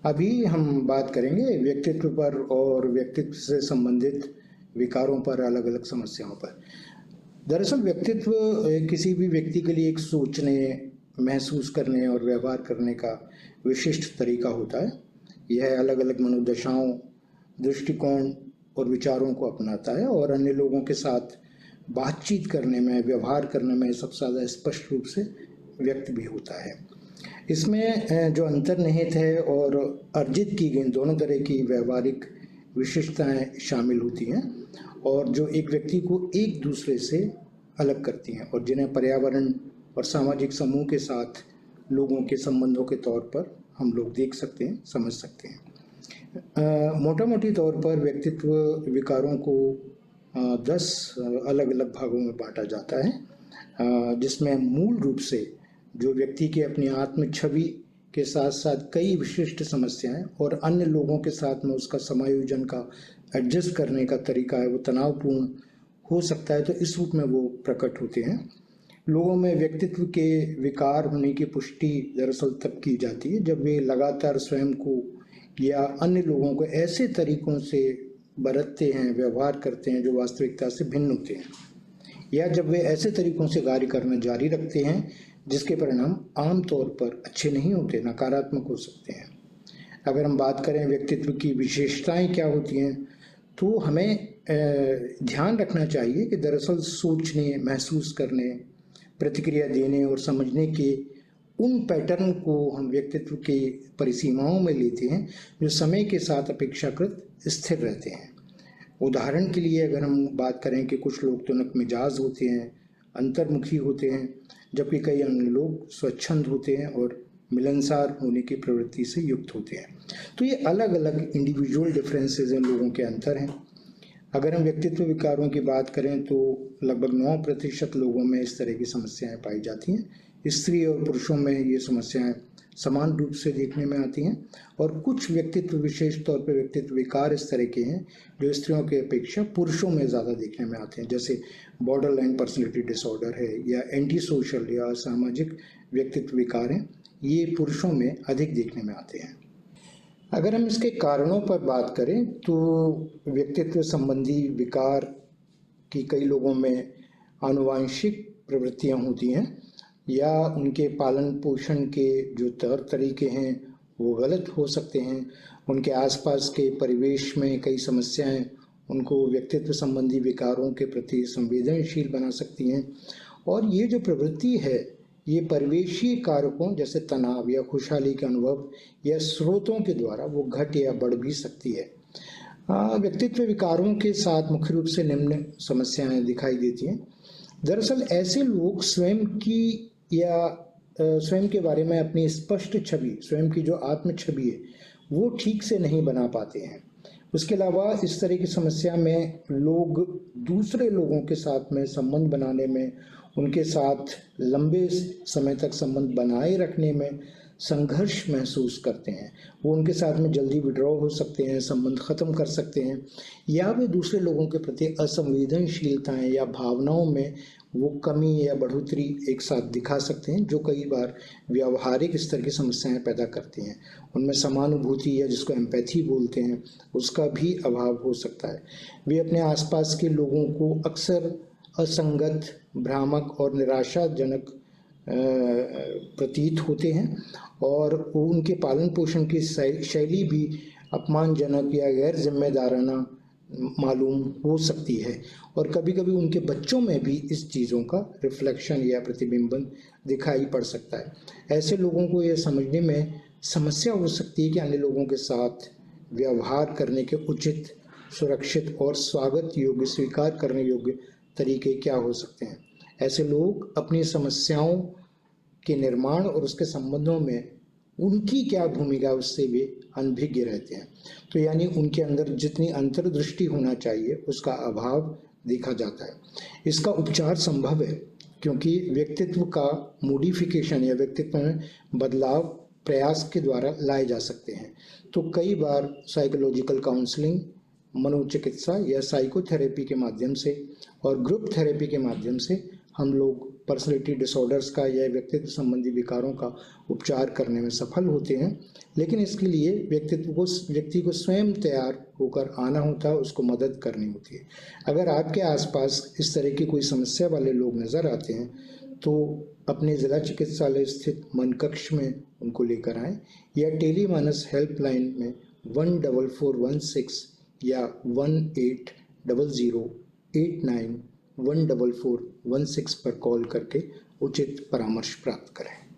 अभी हम बात करेंगे व्यक्तित्व पर और व्यक्तित्व से संबंधित विकारों पर, अलग अलग समस्याओं पर। दरअसल व्यक्तित्व किसी भी व्यक्ति के लिए एक सोचने, महसूस करने और व्यवहार करने का विशिष्ट तरीका होता है। यह अलग अलग मनोदशाओं, दृष्टिकोण और विचारों को अपनाता है और अन्य लोगों के साथ बातचीत करने में, व्यवहार करने में सबसे ज़्यादा स्पष्ट रूप से व्यक्त भी होता है। इसमें जो अंतर्निहित है और अर्जित की गई दोनों तरह की व्यवहारिक विशेषताएं शामिल होती हैं और जो एक व्यक्ति को एक दूसरे से अलग करती हैं और जिन्हें पर्यावरण और सामाजिक समूह के साथ लोगों के संबंधों के तौर पर हम लोग देख सकते हैं, समझ सकते हैं। मोटा मोटी तौर पर व्यक्तित्व विकारों को 10 अलग अलग भागों में बांटा जाता है, जिसमें मूल रूप से जो व्यक्ति के अपनी आत्म छवि के साथ साथ कई विशिष्ट समस्याएं और अन्य लोगों के साथ में उसका समायोजन का, एडजस्ट करने का तरीका है, वो तनावपूर्ण हो सकता है, तो इस रूप में वो प्रकट होते हैं। लोगों में व्यक्तित्व के विकार होने की पुष्टि दरअसल तब की जाती है जब वे लगातार स्वयं को या अन्य लोगों को ऐसे तरीकों से बरतते हैं, व्यवहार करते हैं जो वास्तविकता से भिन्न होते हैं, या जब वे ऐसे तरीकों से कार्य करना जारी रखते हैं जिसके परिणाम आमतौर पर अच्छे नहीं होते, नकारात्मक हो सकते हैं। अगर हम बात करें व्यक्तित्व की विशेषताएं क्या होती हैं, तो हमें ध्यान रखना चाहिए कि दरअसल सोचने, महसूस करने, प्रतिक्रिया देने और समझने के उन पैटर्न को हम व्यक्तित्व के परिसीमाओं में लेते हैं जो समय के साथ अपेक्षाकृत स्थिर रहते हैं। उदाहरण के लिए अगर हम बात करें कि कुछ लोग तुनक मिजाज होते हैं, अंतर्मुखी होते हैं, जबकि कई अन्य लोग स्वच्छंद होते हैं और मिलनसार होने की प्रवृत्ति से युक्त होते हैं। तो ये अलग अलग इंडिविजुअल डिफरेंसेस इन लोगों के अंतर हैं। अगर हम व्यक्तित्व विकारों की बात करें तो लगभग 9% लोगों में इस तरह की समस्याएं पाई जाती हैं। स्त्री और पुरुषों में ये समस्याएं समान रूप से देखने में आती हैं और कुछ व्यक्तित्व, विशेष तौर पर व्यक्तित्व विकार इस तरह के हैं जो स्त्रियों की अपेक्षा पुरुषों में ज़्यादा देखने में आते हैं, जैसे बॉर्डर लाइन पर्सनैलिटी डिसऑर्डर है या एंटी सोशल या असामाजिक व्यक्तित्व विकार हैं, ये पुरुषों में अधिक देखने में आते हैं। अगर हम इसके कारणों पर बात करें तो व्यक्तित्व संबंधी विकार की कई लोगों में आनुवांशिक प्रवृत्तियां होती हैं या उनके पालन पोषण के जो तौर तरीके हैं वो गलत हो सकते हैं। उनके आसपास के परिवेश में कई समस्याएं उनको व्यक्तित्व संबंधी विकारों के प्रति संवेदनशील बना सकती हैं और ये जो प्रवृत्ति है ये परिवेशीय कारकों जैसे तनाव या खुशहाली के अनुभव या स्रोतों के द्वारा वो घट या बढ़ भी सकती है। व्यक्तित्व विकारों के साथ मुख्य रूप से निम्न समस्याएं दिखाई देती हैं। दरअसल ऐसे लोग स्वयं की या स्वयं के बारे में अपनी स्पष्ट छवि, स्वयं की जो आत्म छवि है वो ठीक से नहीं बना पाते हैं। उसके अलावा इस तरह की समस्या में लोग दूसरे लोगों के साथ में संबंध बनाने में, उनके साथ लंबे समय तक संबंध बनाए रखने में संघर्ष महसूस करते हैं। वो उनके साथ में जल्दी विड्रॉ हो सकते हैं, संबंध ख़त्म कर सकते हैं, या वे दूसरे लोगों के प्रति असंवेदनशीलताएं या भावनाओं में वो कमी या बढ़ोतरी एक साथ दिखा सकते हैं जो कई बार व्यावहारिक स्तर की समस्याएं पैदा करती हैं। उनमें समानुभूति या जिसको एम्पैथी बोलते हैं उसका भी अभाव हो सकता है। वे अपने आसपास के लोगों को अक्सर असंगत, भ्रामक और निराशाजनक प्रतीत होते हैं और उनके पालन पोषण की शैली भी अपमानजनक या गैर जिम्मेदाराना मालूम हो सकती है और कभी कभी उनके बच्चों में भी इस चीज़ों का रिफ्लेक्शन या प्रतिबिंबन दिखाई पड़ सकता है। ऐसे लोगों को यह समझने में समस्या हो सकती है कि अन्य लोगों के साथ व्यवहार करने के उचित, सुरक्षित और स्वागत योग्य, स्वीकार करने योग्य तरीके क्या हो सकते हैं। ऐसे लोग अपनी समस्याओं के निर्माण और उसके संबंधों में उनकी क्या भूमिका उससे वे अनभिज्ञ रहते हैं। तो यानी उनके अंदर जितनी अंतर्दृष्टि होना चाहिए उसका अभाव देखा जाता है। इसका उपचार संभव है क्योंकि व्यक्तित्व का मॉडिफिकेशन या व्यक्तित्व में बदलाव प्रयास के द्वारा लाए जा सकते हैं। तो कई बार साइकोलॉजिकल काउंसलिंग, मनोचिकित्सा या साइकोथेरेपी के माध्यम से और ग्रुप थेरेपी के माध्यम से हम लोग पर्सनैलिटी डिसऑर्डर्स का या व्यक्तित्व संबंधी विकारों का उपचार करने में सफल होते हैं, लेकिन इसके लिए व्यक्ति को स्वयं तैयार होकर आना होता है, उसको मदद करनी होती है। अगर आपके आसपास इस तरह की कोई समस्या वाले लोग नज़र आते हैं तो अपने ज़िला चिकित्सालय स्थित मन कक्ष में उनको लेकर आएं या टेलीमानस हेल्पलाइन में 14416 या 180089144416 पर कॉल करके उचित परामर्श प्राप्त करें।